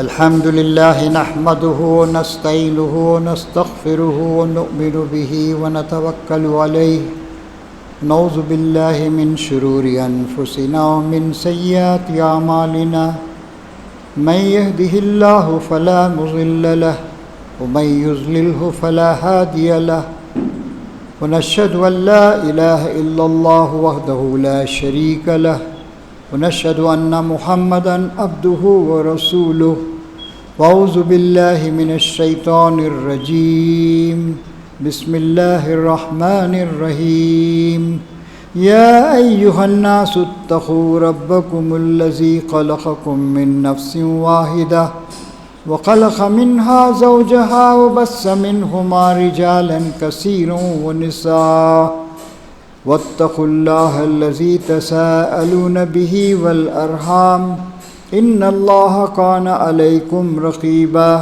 الحمد لله نحمده ونستعينه ونستغفره ونؤمن به ونتوكل عليه نعوذ بالله من شرور أنفسنا ومن سيئات أعمالنا من يهده الله فلا مضل له ومن يضلله فلا هادي له ونشهد أن لا إله إلا الله وحده لا شريك له ونشهد أن محمدًا عبده ورسوله وأعوذ بالله من الشيطان الرجيم بسم الله الرحمن الرحيم يا أيها الناس اتقوا ربكم الذي خلقكم من نفس واحدة وخلق منها زوجها وبث منهما رجالا كثيرا ونساء واتقوا الله الذي تساءلون به والأرحام إن الله كان عليكم رقيبا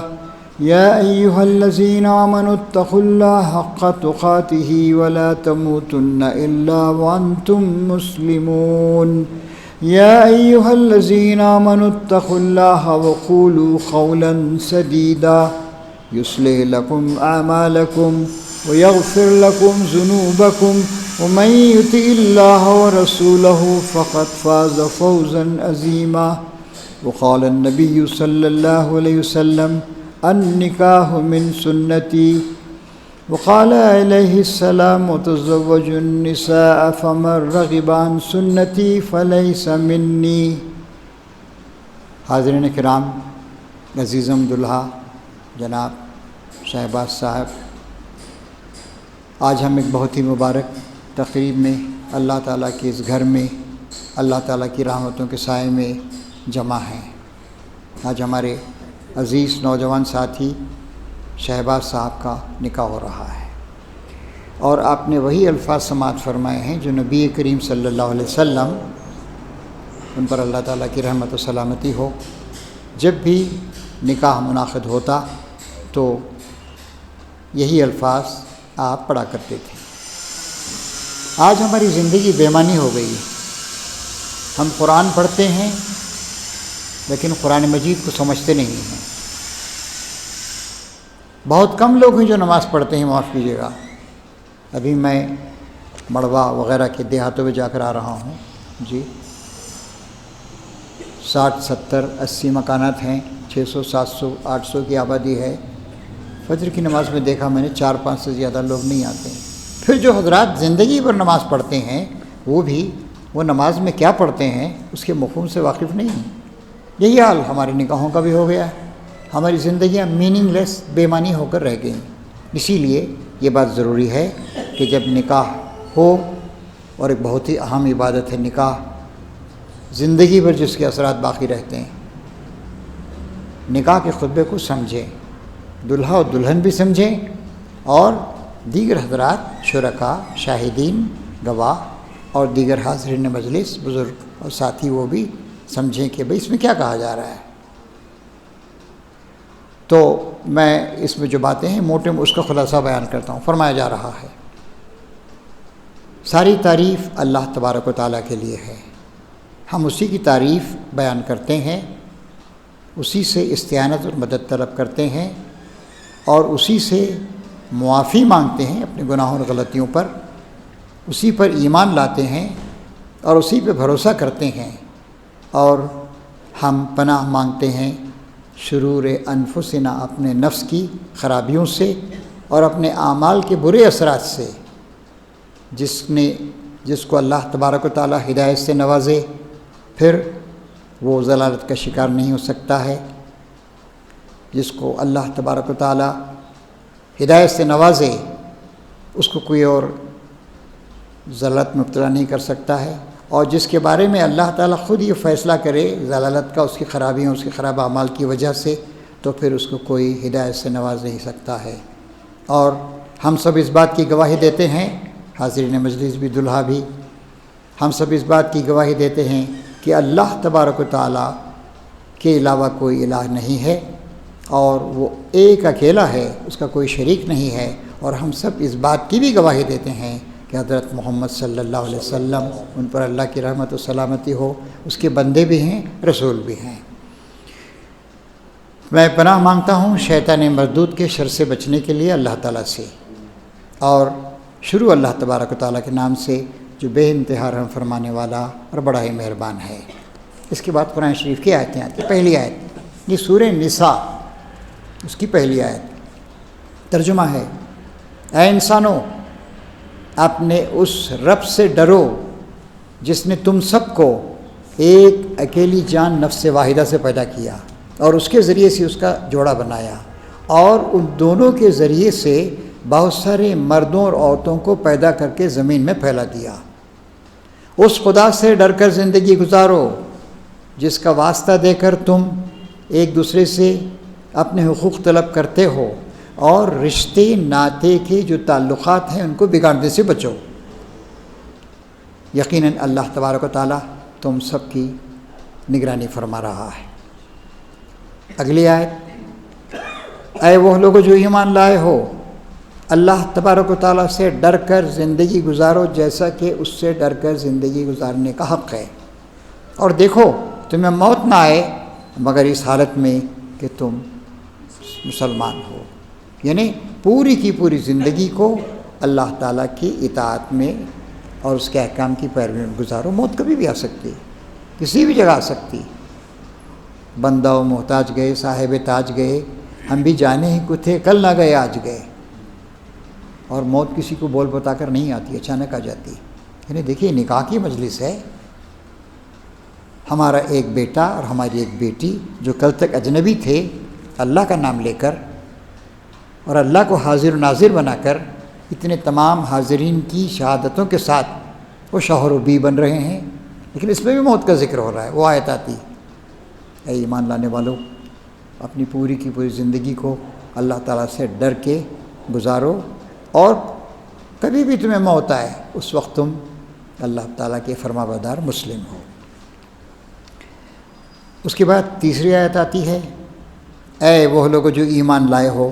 يا أيها الذين آمنوا اتقوا الله حق تقاته ولا تموتن إلا وأنتم مسلمون يا أيها الذين آمنوا اتقوا الله وقولوا قولا سديدا يصلح لكم أعمالكم ويغفر لكم ذنوبكم ومن يطع الله ورسوله فقد فاز فوزا عظيما وقال النبي صلى الله عليه وسلم النكاح من سنتي وقال عليه السلام وتزوجوا النساء فمن رغب عن سنتي فليس مني. حاضرین کرام، عزیزم دلہا جناب شہباز صاحب، آج ہم ایک بہت ہی مبارک تقریب میں اللہ تعالیٰ کے اس گھر میں اللہ تعالیٰ کی رحمتوں کے سائے میں جمع ہیں. آج ہمارے عزیز نوجوان ساتھی شہباز صاحب کا نکاح ہو رہا ہے، اور آپ نے وہی الفاظ سماعت فرمائے ہیں جو نبی کریم صلی اللہ علیہ وسلم، ان پر اللہ تعالیٰ کی رحمت و سلامتی ہو، جب بھی نکاح منعقد ہوتا تو یہی الفاظ آپ پڑھا کرتے تھے. آج ہماری زندگی بے معنی ہو گئی ہے. ہم قرآن پڑھتے ہیں لیکن قرآن مجید کو سمجھتے نہیں ہیں. بہت کم لوگ ہیں جو نماز پڑھتے ہیں، معاف کیجیے گا. ابھی میں مڑوا وغیرہ کے دیہاتوں میں جا کر آ رہا ہوں. جی 60 70 80 مکانات ہیں، 600 700 800 کی آبادی ہے. فجر کی نماز میں دیکھا میں نے 4-5 سے زیادہ لوگ نہیں آتے. پھر جو حضرات زندگی بھر نماز پڑھتے ہیں وہ نماز میں کیا پڑھتے ہیں اس کے مفہوم سے واقف نہیں ہیں. یہی حال ہمارے نکاحوں کا بھی ہو گیا ہے. ہماری زندگیاں میننگ لیس، بے معنی ہو کر رہ گئیں. اسی لیے یہ بات ضروری ہے کہ جب نکاح ہو، اور ایک بہت ہی اہم عبادت ہے نکاح، زندگی بھر جس کے اثرات باقی رہتے ہیں، نکاح کے خطبے کو سمجھیں، دلہا اور دلہن بھی سمجھیں، اور دیگر حضرات شرکاء، شاہدین، گواہ اور دیگر حاضرین مجلس، بزرگ اور ساتھی وہ بھی سمجھیں کہ بھئی اس میں کیا کہا جا رہا ہے. تو میں اس میں جو باتیں ہیں موٹے میں اس کا خلاصہ بیان کرتا ہوں. فرمایا جا رہا ہے ساری تعریف اللہ تبارک و تعالیٰ کے لیے ہے. ہم اسی کی تعریف بیان کرتے ہیں، اسی سے استعانت اور مدد طلب کرتے ہیں، اور اسی سے معافی مانگتے ہیں اپنے گناہوں اور غلطیوں پر، اسی پر ایمان لاتے ہیں اور اسی پہ بھروسہ کرتے ہیں. اور ہم پناہ مانگتے ہیں شرور انفسنا، اپنے نفس کی خرابیوں سے اور اپنے اعمال کے برے اثرات سے. جس کو اللہ تبارک و تعالیٰ ہدایت سے نوازے پھر وہ ضلالت کا شکار نہیں ہو سکتا ہے. جس کو اللہ تبارک و تعالیٰ ہدایت سے نوازے اس کو کوئی اور ضلالت میں مبتلا نہیں کر سکتا ہے. اور جس کے بارے میں اللہ تعالیٰ خود یہ فیصلہ کرے ضلالت کا، اس کی خرابیوں، اس کے خراب اعمال کی وجہ سے، تو پھر اس کو کوئی ہدایت سے نواز نہیں سکتا ہے. اور ہم سب اس بات کی گواہی دیتے ہیں، حاضرین مجلس بھی دلہا بھی، ہم سب اس بات کی گواہی دیتے ہیں کہ اللہ تبارک و تعالیٰ کے علاوہ کوئی الہ نہیں ہے، اور وہ ایک اکیلا ہے، اس کا کوئی شریک نہیں ہے. اور ہم سب اس بات کی بھی گواہی دیتے ہیں کہ حضرت محمد صلی اللہ علیہ وسلم، ان پر اللہ کی رحمت و سلامتی ہو، اس کے بندے بھی ہیں، رسول بھی ہیں. میں پناہ مانگتا ہوں شیطان مردود کے شر سے بچنے کے لیے اللہ تعالیٰ سے، اور شروع اللہ تبارک و تعالیٰ کے نام سے جو بے انتہا رحم فرمانے والا اور بڑا ہی مہربان ہے۔ اس کے بعد قرآن شریف کی آیتیں آتی ہیں۔ پہلی آیت یہ سورہ نساء، اس کی پہلی آیت ترجمہ ہے: اے انسانوں، اپنے اس رب سے ڈرو جس نے تم سب کو ایک اکیلی جان نفس واحدہ سے پیدا کیا اور اس کے ذریعے سے اس کا جوڑا بنایا، اور ان دونوں کے ذریعے سے بہت سارے مردوں اور عورتوں کو پیدا کر کے زمین میں پھیلا دیا۔ اس خدا سے ڈر کر زندگی گزارو جس کا واسطہ دے کر تم ایک دوسرے سے اپنے حقوق طلب کرتے ہو، اور رشتے ناطے کے جو تعلقات ہیں ان کو بگاڑنے سے بچو۔ یقیناً اللہ تبارک و تعالیٰ تم سب کی نگرانی فرما رہا ہے۔ اگلی آیت: اے وہ لوگوں جو ایمان لائے ہو، اللہ تبارک و تعالیٰ سے ڈر کر زندگی گزارو جیسا کہ اس سے ڈر کر زندگی گزارنے کا حق ہے، اور دیکھو تمہیں موت نہ آئے مگر اس حالت میں کہ تم مسلمان ہو۔ یعنی پوری کی پوری زندگی کو اللہ تعالیٰ کی اطاعت میں اور اس کے احکام کی پیروی میں گزارو۔ موت کبھی بھی آ سکتی، کسی بھی جگہ آ سکتی۔ بندہ و محتاج گئے، صاحب تاج گئے، ہم بھی جانے ہی کو تھے، کل نہ گئے آج گئے۔ اور موت کسی کو بول بتا کر نہیں آتی، اچانک آ جاتی۔ یعنی دیکھیے نکاح کی مجلس ہے، ہمارا ایک بیٹا اور ہماری ایک بیٹی جو کل تک اجنبی تھے، اللہ کا نام لے کر اور اللہ کو حاضر و ناظر بنا کر اتنے تمام حاضرین کی شہادتوں کے ساتھ وہ شوہر و بیوی بن رہے ہیں، لیکن اس میں بھی موت کا ذکر ہو رہا ہے۔ وہ آیت آتی: اے ایمان لانے والوں، اپنی پوری کی پوری زندگی کو اللہ تعالیٰ سے ڈر کے گزارو، اور کبھی بھی تمہیں موت آئے اس وقت تم اللہ تعالیٰ کے فرما بردار مسلم ہو۔ اس کے بعد تیسری آیت آتی ہے: اے وہ لوگ جو ایمان لائے ہو،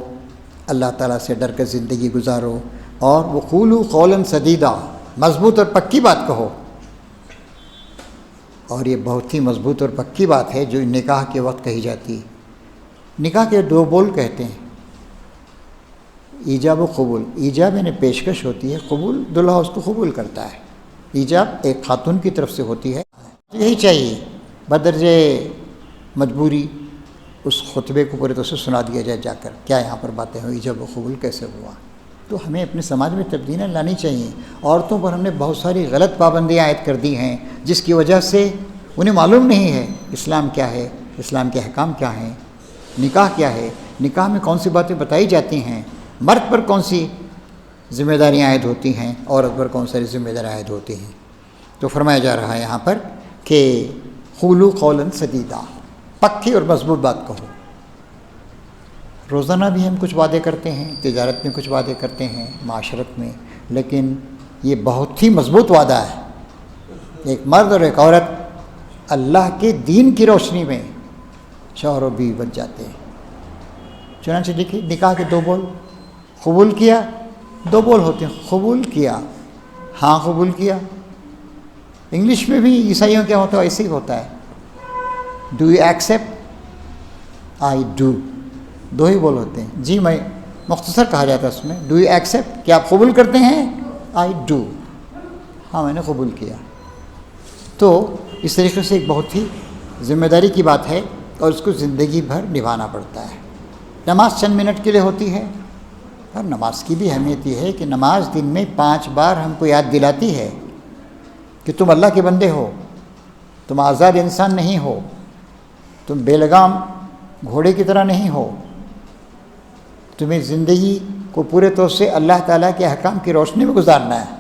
اللہ تعالیٰ سے ڈر کر زندگی گزارو، اور وقولوا قولا سدیدا، مضبوط اور پکی بات کہو۔ اور یہ بہت ہی مضبوط اور پکی بات ہے جو نکاح کے وقت کہی جاتی۔ نکاح کے دو بول کہتے ہیں، ایجاب و قبول۔ ایجاب یعنی پیشکش ہوتی ہے، قبول دلہا اس کو قبول کرتا ہے۔ ایجاب ایک خاتون کی طرف سے ہوتی ہے، یہی چاہیے بدرجہ مجبوری اس خطبے کو پورے طور سے سنا دیا جائے، جا کر کیا یہاں پر باتیں ہوئی، ایجاب و قبول کیسے ہوا۔ تو ہمیں اپنے سماج میں تبدیلیاں لانی چاہیے۔ عورتوں پر ہم نے بہت ساری غلط پابندیاں عائد کر دی ہیں، جس کی وجہ سے انہیں معلوم نہیں ہے اسلام کیا ہے، اسلام کے احکام کیا ہیں، نکاح کیا ہے، نکاح میں کون سی باتیں بتائی جاتی ہیں، مرد پر کون سی ذمہ داریاں عائد ہوتی ہیں، عورت پر کون ساری ذمہ داریاں عائد ہوتی ہیں۔ تو فرمایا جا رہا ہے یہاں پر کہ قولوا قولا سدیدا، پکی اور مضبوط بات کہو۔ روزانہ بھی ہم کچھ وعدے کرتے ہیں، تجارت میں کچھ وعدے کرتے ہیں، معاشرت میں، لیکن یہ بہت ہی مضبوط وعدہ ہے۔ ایک مرد اور ایک عورت اللہ کے دین کی روشنی میں شوہر و بیوی بن جاتے ہیں۔ چنانچہ دیکھیے نکاح کے دو بول، قبول کیا، دو بول ہوتے ہیں، قبول کیا، ہاں قبول کیا۔ انگلش میں بھی عیسائیوں کیا ہوتا ہے ایسے ہی ہوتا ہے، do you accept, I do, دو ہی بول ہوتے ہیں۔ جی میں مختصر کہا جاتا ہے اس میں، ڈو یو ایکسیپٹ، کیا آپ قبول کرتے ہیں، آئی ڈو، ہاں میں نے قبول کیا۔ تو اس طریقے سے ایک بہت ہی ذمہ داری کی بات ہے، اور اس کو زندگی بھر نبھانا پڑتا ہے۔ نماز چند منٹ کے لیے ہوتی ہے، اور نماز کی بھی اہمیت یہ ہے کہ نماز دن میں 5 بار ہم کو یاد دلاتی ہے کہ تم اللہ کے بندے ہو، تم آزاد انسان نہیں ہو، تم بے لگام گھوڑے کی طرح نہیں ہو، تمہیں زندگی کو پورے طور سے اللہ تعالیٰ کے احکام کی روشنی میں گزارنا ہے۔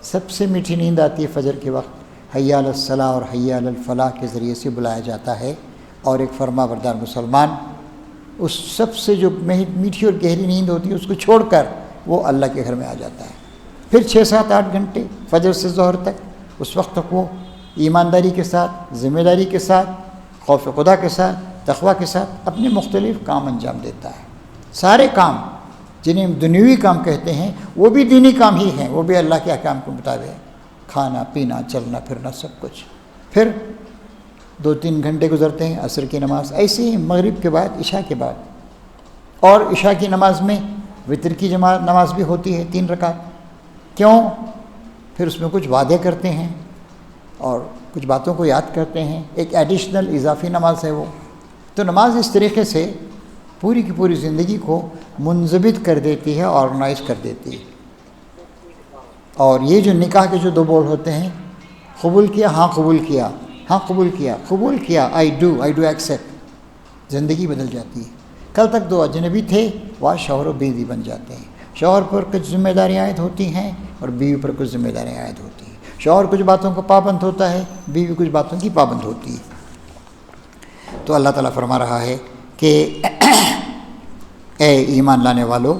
سب سے میٹھی نیند آتی ہے فجر کے وقت، حی علی الصلاۃ اور حی علی الفلاح کے ذریعے سے بلایا جاتا ہے، اور ایک فرما بردار مسلمان اس سب سے جو میٹھی اور گہری نیند ہوتی ہے اس کو چھوڑ کر وہ اللہ کے گھر میں آ جاتا ہے۔ پھر 6 7 8 گھنٹے فجر سے ظہر تک، اس وقت تک وہ ایمانداری کے ساتھ، ذمہ داری کے ساتھ، خوف خدا کے ساتھ، تقویٰ کے ساتھ اپنے مختلف کام انجام دیتا ہے۔ سارے کام جنہیں ہم دنیوی کام کہتے ہیں وہ بھی دینی کام ہی ہیں، وہ بھی اللہ کے احکام کے مطابق، کھانا پینا چلنا پھرنا سب کچھ۔ پھر 2-3 گھنٹے گزرتے ہیں عصر کی نماز، ایسے ہی مغرب کے بعد، عشاء کے بعد، اور عشاء کی نماز میں وتر کی نماز بھی ہوتی ہے 3 رکعت۔ کیوں؟ پھر اس میں کچھ وعدے کرتے ہیں اور کچھ باتوں کو یاد کرتے ہیں، ایک ایڈیشنل اضافی نماز ہے وہ۔ تو نماز اس طریقے سے پوری کی پوری زندگی کو منضبط کر دیتی ہے، آرگنائز کر دیتی ہے۔ اور یہ جو نکاح کے جو 2 بول ہوتے ہیں، قبول کیا، ہاں قبول کیا، ہاں قبول کیا، قبول کیا، آئی ڈو ایکسیپٹ، زندگی بدل جاتی ہے۔ کل تک 2 اجنبی تھے، وہ شوہر و بیوی بن جاتے ہیں۔ شوہر پر کچھ ذمہ داریاں عائد ہوتی ہیں اور بیوی پر کچھ ذمہ داریاں عائد ہوتی ہیں۔ شوہر کچھ باتوں کو پابند ہوتا ہے، بیوی کچھ باتوں کی پابند ہوتی ہے۔ تو اللہ تعالیٰ فرما رہا ہے کہ اے ایمان لانے والو،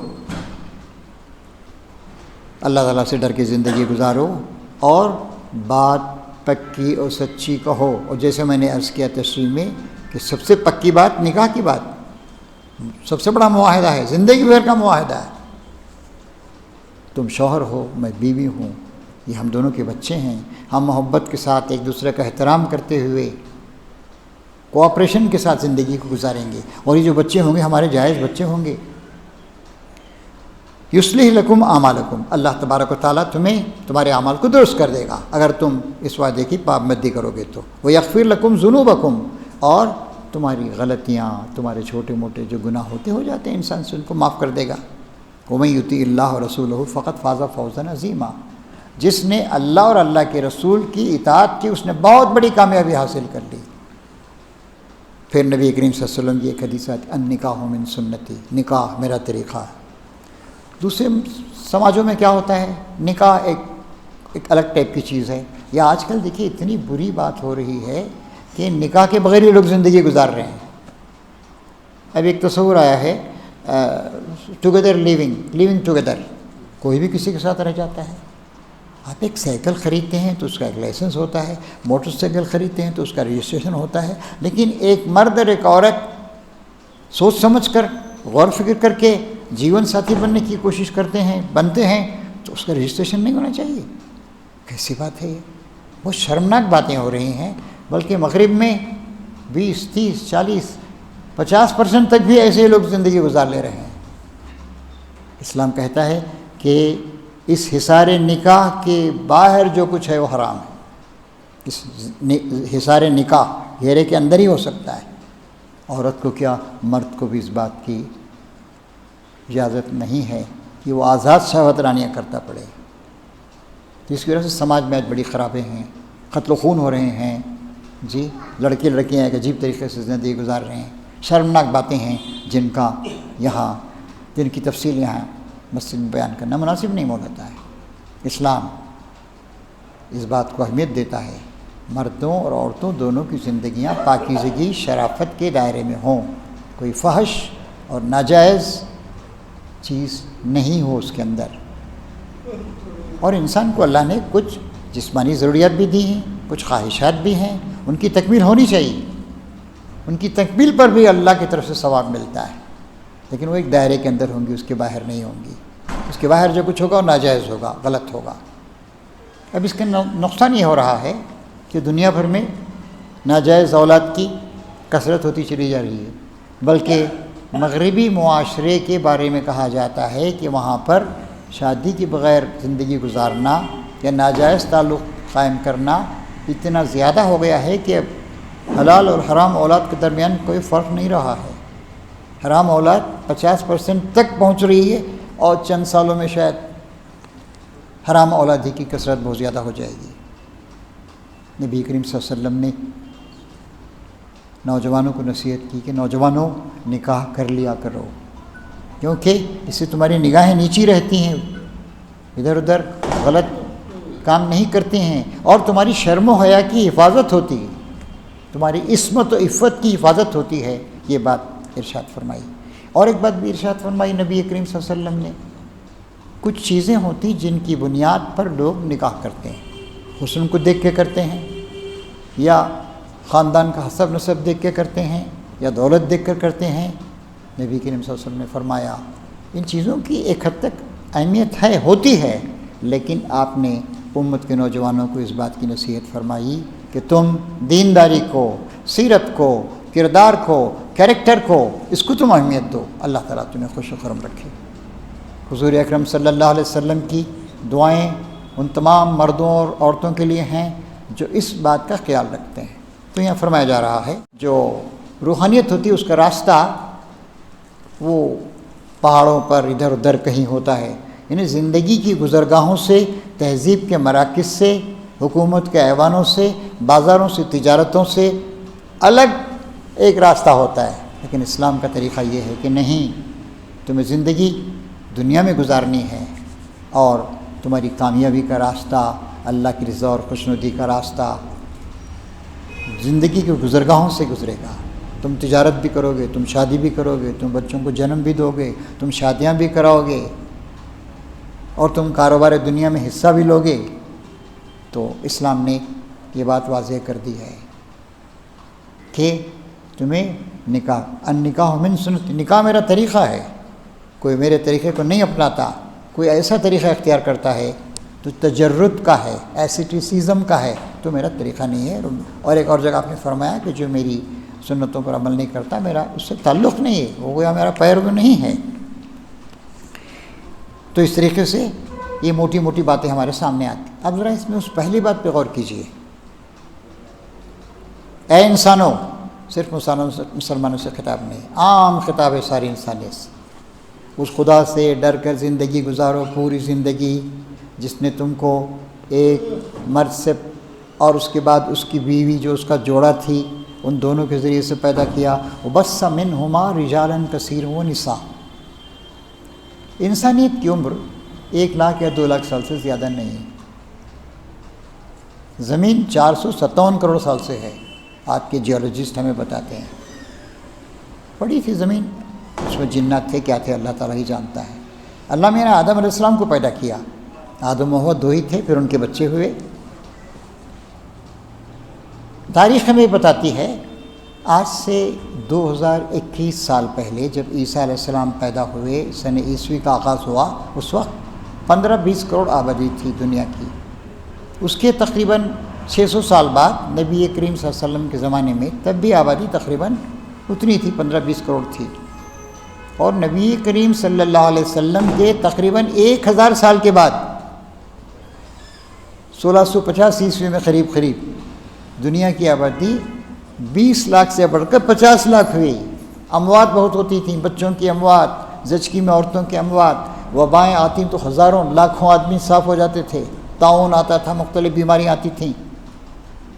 اللہ تعالیٰ سے ڈر کے زندگی گزارو اور بات پکی اور سچی کہو۔ اور جیسے میں نے عرض کیا تشریح میں کہ سب سے پکی بات نکاح کی بات، سب سے بڑا معاہدہ ہے، زندگی بھر کا معاہدہ ہے۔ تم شوہر ہو، میں بیوی ہوں، یہ ہم دونوں کے بچے ہیں، ہم محبت کے ساتھ ایک دوسرے کا احترام کرتے ہوئے کوآپریشن کے ساتھ زندگی کو گزاریں گے، اور یہ جو بچے ہوں گے ہمارے جائز بچے ہوں گے۔ یصلح لکم اعمالکم، اللہ تبارک و تعالیٰ تمہیں تمہارے اعمال کو درست کر دے گا اگر تم اس وعدے کی پابندی کرو گے تو۔ ویغفر لکم ذنوبکم، اور تمہاری غلطیاں، تمہارے چھوٹے موٹے جو گناہ ہوتے ہو جاتے ہیں انسان سے، ان کو معاف کر دے گا۔ ومن یطع اللہ ورسولہ فقد فاز فوزا عظیما، جس نے اللہ اور اللہ کے رسول کی اطاعت کی اس نے بہت بڑی کامیابی حاصل کر لی۔ پھر نبی کریم صلی اللہ علیہ وسلم کی ایک حدیث آتی، النکاح من سنتی، نکاح میرا طریقہ ہے۔ دوسرے سماجوں میں کیا ہوتا ہے، نکاح ایک الگ ٹائپ کی چیز ہے۔ یا آج کل دیکھیے اتنی بری بات ہو رہی ہے کہ نکاح کے بغیر ہی لوگ زندگی گزار رہے ہیں۔ اب ایک تصور آیا ہے ٹوگیدر لیونگ ٹوگیدر، کوئی بھی کسی کے ساتھ رہ جاتا ہے۔ آپ ایک سائیکل خریدتے ہیں تو اس کا ایک لائسنس ہوتا ہے، موٹر سائیکل خریدتے ہیں تو اس کا رجسٹریشن ہوتا ہے، لیکن ایک مرد اور ایک عورت سوچ سمجھ کر، غور فکر کر کے جیون ساتھی بننے کی کوشش بنتے ہیں تو اس کا رجسٹریشن نہیں ہونا چاہیے۔ کیسی بات ہے یہ؟ بہت شرمناک باتیں ہو رہی ہیں، بلکہ مغرب میں 20, 30, 40, 50% تک بھی ایسے لوگ زندگی گزار لے رہے ہیں۔ اسلام کہتا ہے کہ اس حصار نکاح کے باہر جو کچھ ہے وہ حرام ہے۔ اس حصار نکاح گھیرے کے اندر ہی ہو سکتا ہے۔ عورت کو کیا، مرد کو بھی اس بات کی اجازت نہیں ہے کہ وہ آزاد شہوت رانیاں کرتا پڑے۔ جس کی وجہ سے سماج میں آج بڑی خرابیں ہیں، قتل و خون ہو رہے ہیں، جی لڑکے لڑکیاں ایک عجیب طریقے سے زندگی گزار رہے ہیں۔ شرمناک باتیں ہیں جن کی تفصیل یہاں مسجد میں بیان کرنا مناسب نہیں ہوتا ہے۔ اسلام اس بات کو اہمیت دیتا ہے، مردوں اور عورتوں دونوں کی زندگیاں پاکیزگی، شرافت کے دائرے میں ہوں، کوئی فحش اور ناجائز چیز نہیں ہو اس کے اندر۔ اور انسان کو اللہ نے کچھ جسمانی ضروریات بھی دی ہیں، کچھ خواہشات بھی ہیں، ان کی تکمیل ہونی چاہیے۔ ان کی تکمیل پر بھی اللہ کی طرف سے ثواب ملتا ہے، لیکن وہ ایک دائرے کے اندر ہوں گی، اس کے باہر نہیں ہوں گی۔ اس کے باہر جو کچھ ہوگا وہ ناجائز ہوگا، غلط ہوگا۔ اب اس کا نقصان یہ ہو رہا ہے کہ دنیا بھر میں ناجائز اولاد کی کثرت ہوتی چلی جا رہی ہے، بلکہ مغربی معاشرے کے بارے میں کہا جاتا ہے کہ وہاں پر شادی کے بغیر زندگی گزارنا یا ناجائز تعلق قائم کرنا اتنا زیادہ ہو گیا ہے کہ اب حلال اور حرام اولاد کے درمیان کوئی فرق نہیں رہا ہے۔ حرام اولاد 50% تک پہنچ رہی ہے، اور چند سالوں میں شاید حرام اولادی کی کثرت بہت زیادہ ہو جائے گی۔ نبی کریم صلی اللہ علیہ وسلم نے نوجوانوں کو نصیحت کی کہ نوجوانوں نکاح کر لیا کرو، کیونکہ اس سے تمہاری نگاہیں نیچی رہتی ہیں، ادھر ادھر غلط کام نہیں کرتے ہیں، اور تمہاری شرم و حیا کی حفاظت ہوتی ہے، تمہاری عصمت و عفت کی حفاظت ہوتی ہے۔ یہ بات ارشاد فرمائی۔ اور ایک بات بھی ارشاد فرمائی نبی کریم صلی اللہ علیہ وسلم نے، کچھ چیزیں ہوتی جن کی بنیاد پر لوگ نکاح کرتے ہیں، حسن کو دیکھ کے کرتے ہیں، یا خاندان کا حسب نسب دیکھ کے کرتے ہیں، یا دولت دیکھ کر کرتے ہیں۔ نبی کریم صلی اللہ علیہ وسلم نے فرمایا ان چیزوں کی ایک حد تک اہمیت ہے، ہوتی ہے، لیکن آپ نے امت کے نوجوانوں کو اس بات کی نصیحت فرمائی کہ تم دینداری کو، سیرت کو، کردار کو، کریکٹر کو، اس کو تم اہمیت دو، اللہ تعالیٰ تمہیں خوش و خرم رکھے۔ حضور اکرم صلی اللہ علیہ وسلم کی دعائیں ان تمام مردوں اور عورتوں کے لیے ہیں جو اس بات کا خیال رکھتے ہیں۔ تو یہاں فرمایا جا رہا ہے جو روحانیت ہوتی ہے اس کا راستہ وہ پہاڑوں پر ادھر ادھر کہیں ہوتا ہے، یعنی زندگی کی گزرگاہوں سے، تہذیب کے مراکز سے، حکومت کے ایوانوں سے، بازاروں سے، تجارتوں سے الگ ایک راستہ ہوتا ہے۔ لیکن اسلام کا طریقہ یہ ہے کہ نہیں، تمہیں زندگی دنیا میں گزارنی ہے اور تمہاری کامیابی کا راستہ، اللہ کی رضا اور خوشنودی کا راستہ زندگی کے گزرگاہوں سے گزرے گا۔ تم تجارت بھی کرو گے، تم شادی بھی کرو گے، تم بچوں کو جنم بھی دو گے، تم شادیاں بھی کراؤ گے اور تم کاروبار دنیا میں حصہ بھی لو گے۔ تو اسلام نے یہ بات واضح کر دی ہے کہ تمہیں نکاح، النکاح من سنت، نکاح میرا طریقہ ہے، کوئی میرے طریقے کو نہیں اپناتا، کوئی ایسا طریقہ اختیار کرتا ہے تو تجرد کا ہے، ایسیٹیسزم کا ہے، تو میرا طریقہ نہیں ہے۔ اور ایک اور جگہ آپ نے فرمایا کہ جو میری سنتوں پر عمل نہیں کرتا میرا اس سے تعلق نہیں ہے، وہ گویا میرا پیرو نہیں ہے۔ تو اس طریقے سے یہ موٹی موٹی باتیں ہمارے سامنے آتی۔ اب ذرا اس میں اس پہلی بات پہ غور کیجیے، اے انسانوں، صرف مسلمانوں سے خطاب نہیں، عام خطاب ہے ساری انسانیت سے۔ اس خدا سے ڈر کر زندگی گزارو، پوری زندگی، جس نے تم کو ایک مرد سے اور اس کے بعد اس کی بیوی جو اس کا جوڑا تھی ان دونوں کے ذریعے سے پیدا کیا۔ وَبَثَّ مِنْهُمَا رِجَالًا كَثِيرًا وَنِسَاءً۔ انسانیت کی عمر 1 لاکھ یا 2 لاکھ سال سے زیادہ نہیں ہے۔ زمین 457 کروڑ سال سے ہے، آج کے جیولوجسٹ ہمیں بتاتے ہیں۔ بڑی تھی زمین، اس میں جنات تھے، کیا تھے اللہ تعالیٰ ہی جانتا ہے۔ اللہ نے آدم علیہ السلام کو پیدا کیا، آدم و حوا 2 ہی تھے، پھر ان کے بچے ہوئے۔ تاریخ ہمیں بتاتی ہے آج سے 2021 سال پہلے جب عیسیٰ علیہ السلام پیدا ہوئے، سن عیسوی کا آغاز ہوا، اس وقت 15-20 کروڑ آبادی تھی دنیا کی۔ اس کے تقریباً 600 سال بعد نبی کریم صلی اللہ علیہ وسلم کے زمانے میں تب بھی آبادی تقریباً اتنی تھی، 15-20 کروڑ تھی۔ اور نبی کریم صلی اللہ علیہ وسلم کے تقریباً 1000 سال کے بعد 1650 عیسوی میں قریب دنیا کی آبادی 20 لاکھ سے بڑھ کر 50 لاکھ ہوئی۔ اموات بہت ہوتی تھیں، بچوں کی اموات، زچگی میں عورتوں کی اموات، وبائیں آتی تو ہزاروں لاکھوں آدمی صاف ہو جاتے تھے، طاعون آتا تھا، مختلف بیماریاں آتی تھیں۔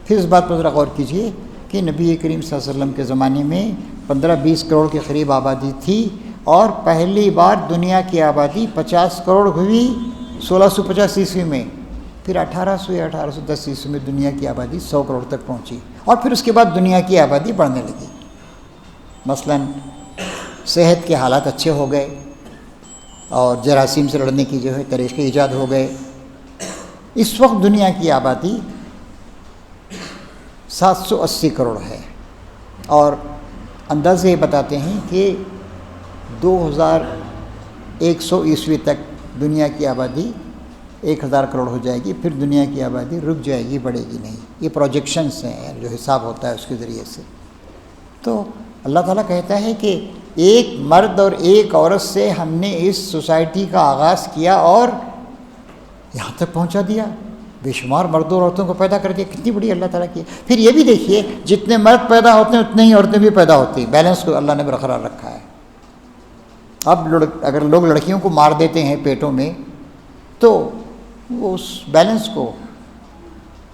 پھر اس بات پر ذرا غور کیجئے کہ نبی کریم صلی اللہ علیہ وسلم کے زمانے میں 15-20 کروڑ کے قریب آبادی تھی، اور پہلی بار دنیا کی آبادی 50 کروڑ ہوئی 1650 عیسوی میں۔ پھر 1800 یا 1810 عیسوی میں دنیا کی آبادی 100 کروڑ تک پہنچی، اور پھر اس کے بعد دنیا کی آبادی بڑھنے لگی۔ مثلاً صحت کے حالات اچھے ہو گئے اور جراثیم سے لڑنے کی جو ہے طریقے ایجاد ہو گئے۔ اس وقت دنیا کی آبادی 780 کروڑ ہے، اور اندازے یہ بتاتے ہیں کہ 2100 عیسوی تک دنیا کی آبادی 1000 کروڑ ہو جائے گی، پھر دنیا کی آبادی رک جائے گی، بڑھے گی نہیں۔ یہ پروجیکشنز ہیں جو حساب ہوتا ہے اس کے ذریعے سے۔ تو اللہ تعالیٰ کہتا ہے کہ ایک مرد اور ایک عورت سے ہم نے اس سوسائٹی کا آغاز کیا اور یہاں تک پہنچا دیا، بے شمار مردوں اور عورتوں کو پیدا کر دیا۔ کتنی بڑی اللہ تعالیٰ کی۔ پھر یہ بھی دیکھیے جتنے مرد پیدا ہوتے ہیں اتنے ہی عورتیں بھی پیدا ہوتی ہیں، بیلنس کو اللہ نے برقرار رکھا ہے۔ اب اگر لوگ لڑکیوں کو مار دیتے ہیں پیٹوں میں تو وہ اس بیلنس کو،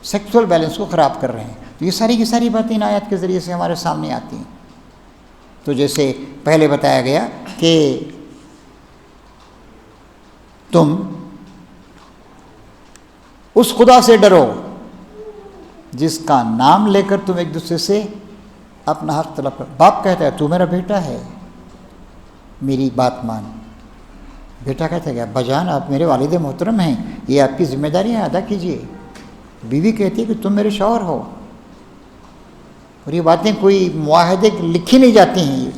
سیکسول بیلنس کو خراب کر رہے ہیں۔ تو یہ ساری کی ساری باتیں ان آیات کے ذریعے سے ہمارے سامنے آتی ہیں۔ تو جیسے پہلے بتایا گیا کہ تم اس خدا سے ڈرو جس کا نام لے کر تم ایک دوسرے سے اپنا حق طلب کرو۔ باپ کہتا ہے تو میرا بیٹا ہے، میری بات مان۔ بیٹا کہتا ہے کہ ابا جان آپ میرے والد محترم ہیں، یہ آپ کی ذمہ داریاں ادا کیجیے۔ بیوی کہتی ہے کہ تم میرے شوہر ہو۔ اور یہ باتیں کوئی معاہدے لکھی نہیں جاتی ہیں۔ یہ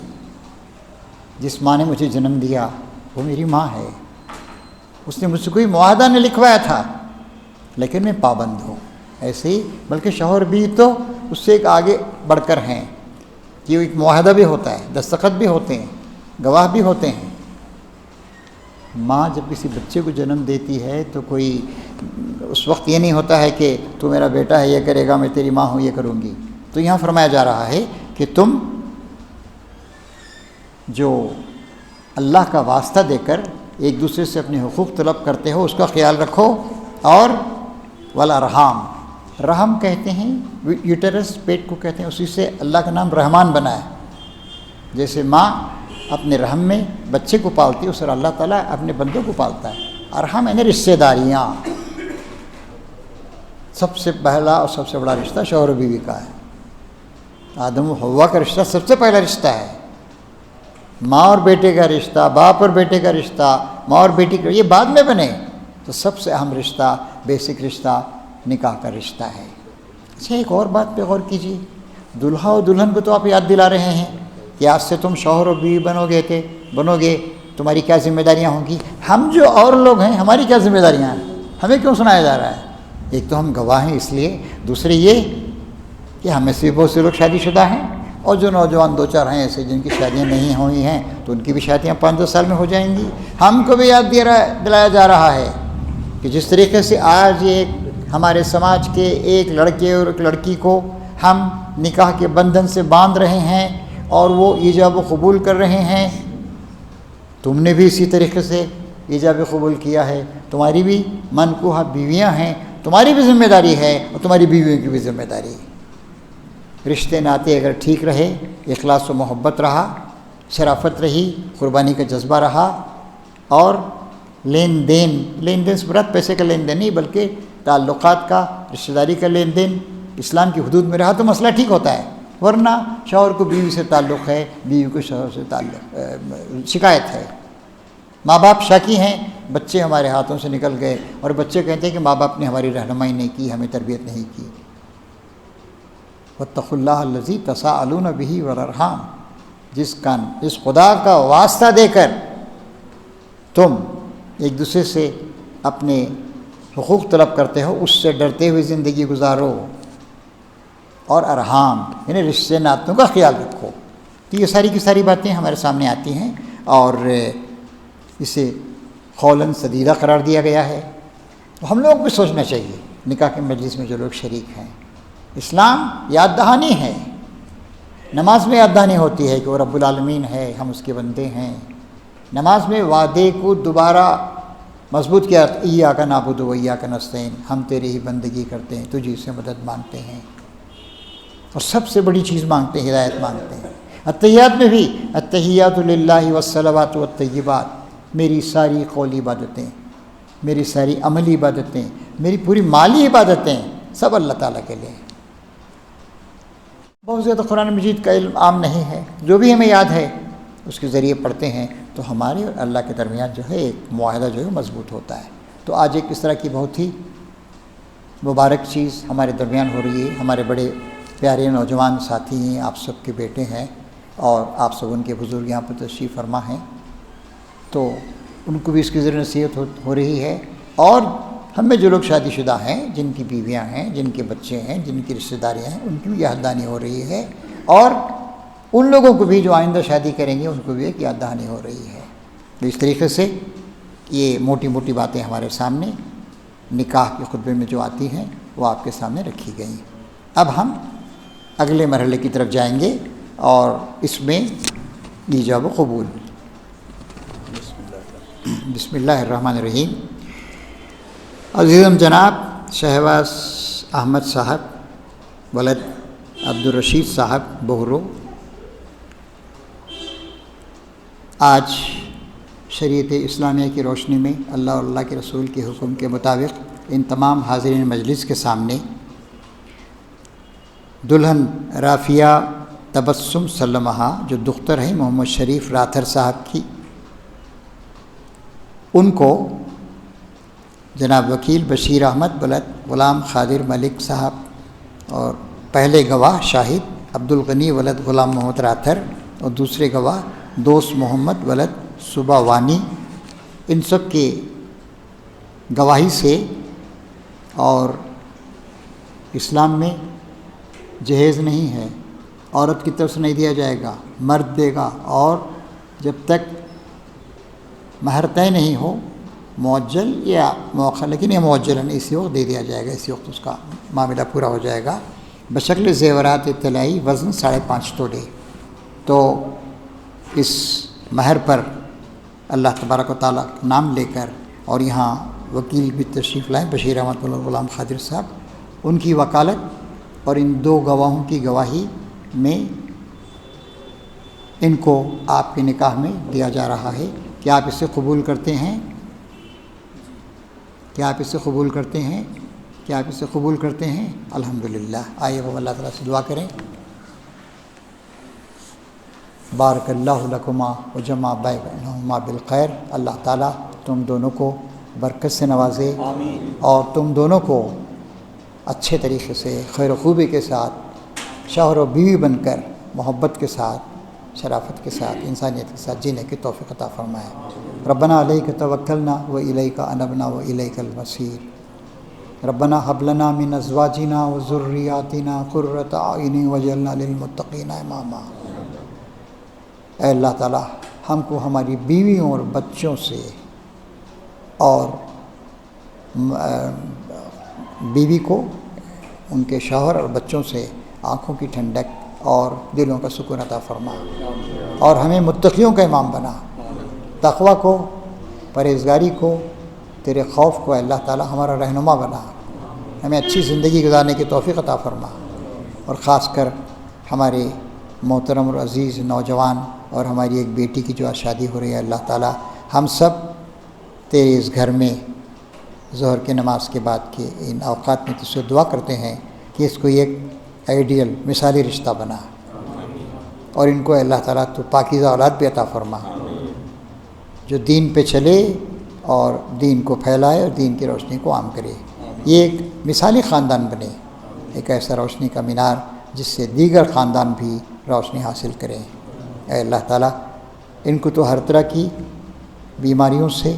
جس ماں نے مجھے جنم دیا وہ میری ماں ہے، اس نے مجھ سے کوئی معاہدہ نہیں لکھوایا تھا، لیکن میں پابند ہوں۔ ایسے ہی بلکہ شوہر بھی تو اس سے ایک آگے بڑھ کر ہیں کہ ایک معاہدہ بھی ہوتا ہے، دستخط بھی ہوتے ہیں، گواہ بھی ہوتے ہیں۔ ماں جب کسی بچے کو جنم دیتی ہے تو کوئی اس وقت یہ نہیں ہوتا ہے کہ تو میرا بیٹا ہے یہ کرے گا، میں تیری ماں ہوں یہ کروں گی۔ تو یہاں فرمایا جا رہا ہے کہ تم جو اللہ کا واسطہ دے کر ایک دوسرے سے اپنے حقوق طلب کرتے ہو اس کا خیال رکھو، اور والارحام، رحم کہتے ہیں یوٹرس، پیٹ کو کہتے ہیں، اسی سے اللہ کا نام رحمان بنا ہے۔ جیسے ماں اپنے رحم میں بچے کو پالتی ہے، اس طرح اللہ تعالیٰ اپنے بندوں کو پالتا ہے۔ ارحام یعنی رشتہ داریاں، سب سے پہلا اور سب سے بڑا رشتہ شوہر و بیوی کا ہے۔ آدم و حوا کا رشتہ سب سے پہلا رشتہ ہے۔ ماں اور بیٹے کا رشتہ، باپ اور بیٹے کا رشتہ، ماں اور بیٹی کا، یہ بعد میں بنے۔ تو سب سے اہم رشتہ، بیسک رشتہ نکاح کا رشتہ ہے۔ اچھا، ایک اور بات پہ غور کیجیے، دلہا اور دلہن کو تو آپ یاد دلا رہے ہیں کہ آج سے تم شوہر و بیوی بنو گے، تمہاری کیا ذمہ داریاں ہوں گی۔ ہم جو اور لوگ ہیں ہماری کیا ذمہ داریاں ہیں، ہمیں کیوں سنایا جا رہا ہے؟ ایک تو ہم گواہ ہیں اس لیے، دوسرے یہ کہ ہمیں سے بہت سے لوگ شادی شدہ ہیں، اور جو نوجوان دو چار ہیں ایسے جن کی شادیاں نہیں ہوئی ہیں تو ان کی بھی شادیاں 5-10 سال میں ہو جائیں گی۔ ہم کو بھی یاد دلایا جا رہا ہے کہ جس طریقے سے آج ایک ہمارے سماج کے ایک لڑکے اور ایک لڑکی کو ہم نکاح کے بندھن سے باندھ رہے ہیں اور وہ ایجاب و قبول کر رہے ہیں، تم نے بھی اسی طریقے سے ایجاب و قبول کیا ہے۔ تمہاری بھی منکوحہ بیویاں ہیں، تمہاری بھی ذمہ داری ہے اور تمہاری بیویوں کی بھی ذمہ داری ہے۔ رشتے ناطے اگر ٹھیک رہے، اخلاص و محبت رہا، شرافت رہی، قربانی کا جذبہ رہا، اور لین دین سے مراد پیسے کا لین دین نہیں بلکہ تعلقات کا، رشتہ داری کا لین دین اسلام کی حدود میں رہا تو مسئلہ ٹھیک ہوتا ہے۔ ورنہ شوہر کو بیوی سے تعلق ہے، بیوی کو شوہر سے تعلق شکایت ہے، ماں باپ شاکی ہیں، بچے ہمارے ہاتھوں سے نکل گئے اور بچے کہتے ہیں کہ ماں باپ نے ہماری رہنمائی نہیں کی، ہمیں تربیت نہیں کی۔ واتقوا اللہ الذی تساءلون بہ والارحام، جس خدا کا واسطہ دے کر تم ایک دوسرے سے اپنے حقوق طلب کرتے ہو، اس سے ڈرتے ہوئے زندگی گزارو، اور ارحام یعنی رشتے ناتوں کا خیال رکھو۔ تو یہ ساری کی ساری باتیں ہمارے سامنے آتی ہیں اور اسے قولاً سدیدہ قرار دیا گیا ہے۔ تو ہم لوگوں کو بھی سوچنا چاہیے، نکاح کے مجلس میں جو لوگ شریک ہیں، اسلام یاد دہانی ہے، نماز میں یاد دہانی ہوتی ہے کہ وہ رب العالمین ہے، ہم اس کے بندے ہیں۔ نماز میں وعدے کو دوبارہ مضبوط کیا، ایاک نعبد و ایاک نستعین، ہم تیری ہی بندگی کرتے ہیں، تجھی سے مدد مانگتے ہیں، اور سب سے بڑی چیز مانگتے ہیں، ہدایت مانگتے ہیں۔ التحیات میں بھی التحیات للہ والصلوات والطیبات، میری ساری قولی عبادتیں، میری ساری عملی عبادتیں، میری پوری مالی عبادتیں سب اللہ تعالیٰ کے لیے۔ بہت زیادہ قرآن مجید کا علم عام نہیں ہے، جو بھی ہمیں یاد ہے اس کے ذریعے پڑھتے ہیں تو ہمارے اور اللہ کے درمیان جو ہے ایک معاہدہ جو ہے مضبوط ہوتا ہے۔ تو آج ایک اس طرح کی بہت ہی مبارک چیز ہمارے درمیان ہو رہی ہے۔ ہمارے بڑے پیارے نوجوان ساتھی ہیں، آپ سب کے بیٹے ہیں اور آپ سب ان کے بزرگ یہاں پر تشریف فرما ہیں، تو ان کو بھی اس کی ذریعے نصیحت ہو رہی ہے۔ اور ہم میں جو لوگ شادی شدہ ہیں، جن کی بیویاں ہیں، جن کے بچے ہیں، جن کی رشتہ داریاں ہیں، ان کی بھی یاد دہانی ہو رہی ہے، اور ان لوگوں کو بھی جو آئندہ شادی کریں گے ان کو بھی ایک یاد دہانی ہو رہی ہے۔ تو اس طریقے سے یہ موٹی موٹی باتیں ہمارے سامنے نکاح کے خطبے میں جو آتی ہیں وہ آپ کے سامنے رکھی گئی۔ اب ہم اگلے مرحلے کی طرف جائیں گے اور اس میں ایجاب و قبول۔ بسم اللہ الرحمن الرحیم۔ عزیزم جناب شہباز احمد صاحب ولد عبدالرشید صاحب بہرو، آج شریعت اسلامیہ کی روشنی میں اللہ اور اللہ کے رسول کے حکم کے مطابق ان تمام حاضرین مجلس کے سامنے دلہن رافیہ تبسم سلمہ جو دختر ہیں محمد شریف راتھر صاحب کی، ان کو جناب وکیل بشیر احمد ولد غلام خادر ملک صاحب اور پہلے گواہ شاہد عبدالغنی ولد غلام محمد راتھر اور دوسرے گواہ دوست محمد ولد صبح وانی، ان سب کے گواہی سے اور اسلام میں جہیز نہیں ہے، عورت کی طرف سے نہیں دیا جائے گا، مرد دے گا، اور جب تک مہر طے نہیں ہو معجل یا موقع، لیکن یہ معجلاً اسی وقت دے دیا جائے گا، اسی وقت اس کا معاملہ پورا ہو جائے گا، بشکل زیورات طلائی، وزن 5.5 تولے۔ تو اس مہر پر اللہ تبارک و تعالیٰ کا نام لے کر، اور یہاں وکیل بھی تشریف لائیں بشیر احمد غلام خادر صاحب، ان کی وکالت اور ان 2 گواہوں کی گواہی میں ان کو آپ کے نکاح میں دیا جا رہا ہے کہ آپ اسے قبول کرتے ہیں، کہ آپ اسے قبول کرتے ہیں، کہ آپ اسے قبول کرتے ہیں۔ الحمدللہ۔ آئیے وہ اللہ تعالیٰ سے دعا کریں۔ بارک اللہ لکما وجمع بینہما بالخیر۔ اللہ تعالیٰ تم دونوں کو برکت سے نوازے، اور تم دونوں کو اچھے طریقے سے خیر و خوبی کے ساتھ شوہر و بیوی بن کر محبت کے ساتھ، شرافت کے ساتھ، انسانیت کے ساتھ جینے کی توفیق عطا فرمائے۔ ربنا علیک توکلنا و الیک انبنا و الیک المصیر۔ ربنا ھب لنا من ازواجنا و ذریاتنا قرۃ اعین واجعلنا للمتقین اماما۔ اے اللہ تعالیٰ ہم کو ہماری بیویوں اور بچوں سے، اور بیوی کو ان کے شوہر اور بچوں سے آنکھوں کی ٹھنڈک اور دلوں کا سکون عطا فرما، اور ہمیں متقیوں کا امام بنا۔ تقوی کو، پرہیزگاری کو، تیرے خوف کو اے اللہ تعالیٰ ہمارا رہنما بنا، ہمیں اچھی زندگی گزارنے کی توفیق عطا فرما، اور خاص کر ہمارے محترم اور عزیز نوجوان اور ہماری ایک بیٹی کی جو آج شادی ہو رہی ہے، اللہ تعالیٰ ہم سب تیرے اس گھر میں ظہر کی نماز کے بعد کے ان اوقات میں تجھ سے دعا کرتے ہیں کہ اس کو ایک آئیڈیل مثالی رشتہ بنا، اور ان کو اللہ تعالیٰ تو پاکیزہ اولاد بھی عطا فرما، جو دین پہ چلے اور دین کو پھیلائے اور دین کی روشنی کو عام کرے۔ یہ ایک مثالی خاندان بنے، ایک ایسا روشنی کا مینار جس سے دیگر خاندان بھی روشنی حاصل کریں۔ اے اللہ تعالیٰ ان کو تو ہر طرح کی بیماریوں سے،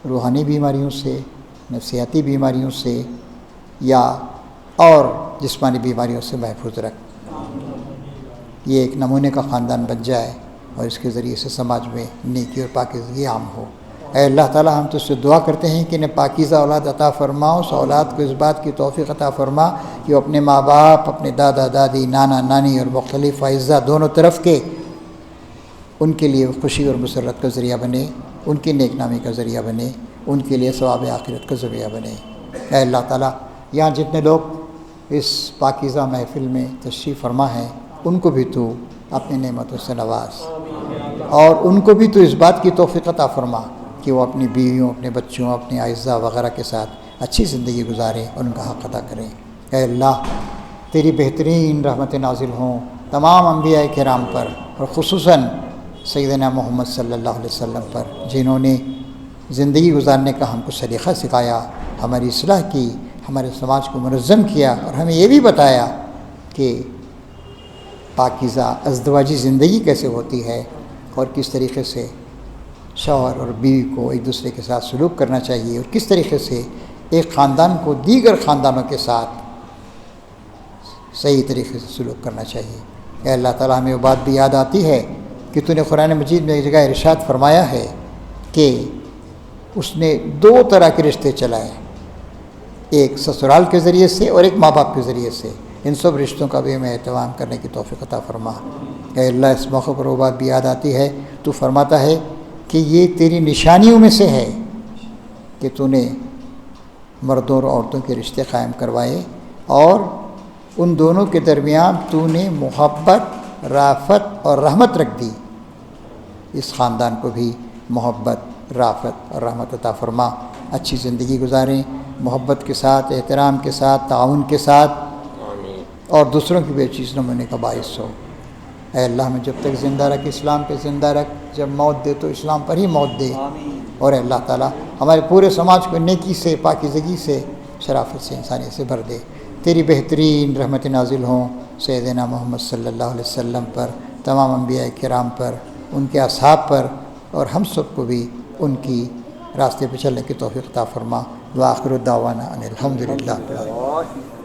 روحانی بیماریوں سے، نفسیاتی بیماریوں سے یا اور جسمانی بیماریوں سے محفوظ رکھ۔ یہ ایک نمونے کا خاندان بن جائے اور اس کے ذریعے سے سماج میں نیکی اور پاکیزگی عام ہو۔ اے اللہ تعالیٰ ہم تجھ سے دعا کرتے ہیں کہ انہیں پاکیزہ اولاد عطا فرما، اس اولاد کو اس بات کی توفیق عطا فرما کہ وہ اپنے ماں باپ، اپنے دادا دادی، نانا نانی اور مختلف اعزا دونوں طرف کے ان کے لیے خوشی اور مسرت کا ذریعہ بنے، ان کی نیک نامی کا ذریعہ بنے، ان کے لیے ثواب آخرت کا ذریعہ بنے۔ اے اللہ تعالیٰ یہاں جتنے لوگ اس پاکیزہ محفل میں تشریف فرما ہیں ان کو بھی تو اپنی نعمتوں سے نواز، اور ان کو بھی تو اس بات کی توفیق عطا فرما کہ وہ اپنی بیویوں، اپنے بچوں، اپنی اعزا وغیرہ کے ساتھ اچھی زندگی گزاریں اور ان کا حق ادا کریں۔ اے اللہ تیری بہترین رحمت نازل ہوں تمام انبیاء کرام پر، اور خصوصاً سیدنا محمد صلی اللہ علیہ وسلم پر، جنہوں نے زندگی گزارنے کا ہم کو سلیقہ سکھایا، ہماری اصلاح کی، ہمارے سماج کو منظم کیا، اور ہمیں یہ بھی بتایا کہ پاکیزہ ازدواجی زندگی کیسے ہوتی ہے اور کس طریقے سے شوہر اور بیوی کو ایک دوسرے کے ساتھ سلوک کرنا چاہیے، اور کس طریقے سے ایک خاندان کو دیگر خاندانوں کے ساتھ صحیح طریقے سے سلوک کرنا چاہیے۔ اے اللہ تعالیٰ ہمیں وہ بات بھی یاد آتی ہے کہ تو نے قرآن مجید میں ایک جگہ ارشاد فرمایا ہے کہ اس نے 2 طرح کے رشتے چلائے، ایک سسرال کے ذریعے سے اور ایک ماں باپ کے ذریعے سے۔ ان سب رشتوں کا بھی ہمیں اہتمام کرنے کی توفیق عطا فرما۔ اے اللہ اس موقع پر وہ بات بھی یاد آتی ہے، تو فرماتا ہے کہ یہ تیری نشانیوں میں سے ہے کہ تو نے مردوں اور عورتوں کے رشتے قائم کروائے، اور ان دونوں کے درمیان تو نے محبت، رافت اور رحمت رکھ دی۔ اس خاندان کو بھی محبت، رافت اور رحمت عطا فرما، اچھی زندگی گزاریں، محبت کے ساتھ، احترام کے ساتھ، تعاون کے ساتھ، اور دوسروں کی بھی چیز نمونے کا باعث ہو۔ اے اللہ ہمیں جب تک زندہ رکھ اسلام پہ زندہ رکھ، جب موت دے تو اسلام پر ہی موت دے، اور اے اللہ تعالیٰ ہمارے پورے سماج کو نیکی سے، پاکیزگی سے، شرافت سے، انسانیت سے بھر دے۔ تیری بہترین رحمت نازل ہوں سیدنا محمد صلی اللہ علیہ وسلم پر، تمام انبیاء کرام پر، ان کے اصحاب پر، اور ہم سب کو بھی ان کی راستے پہ چلنے کی توفیق عطا فرما۔ وآخر دعوانا ان الحمد للہ۔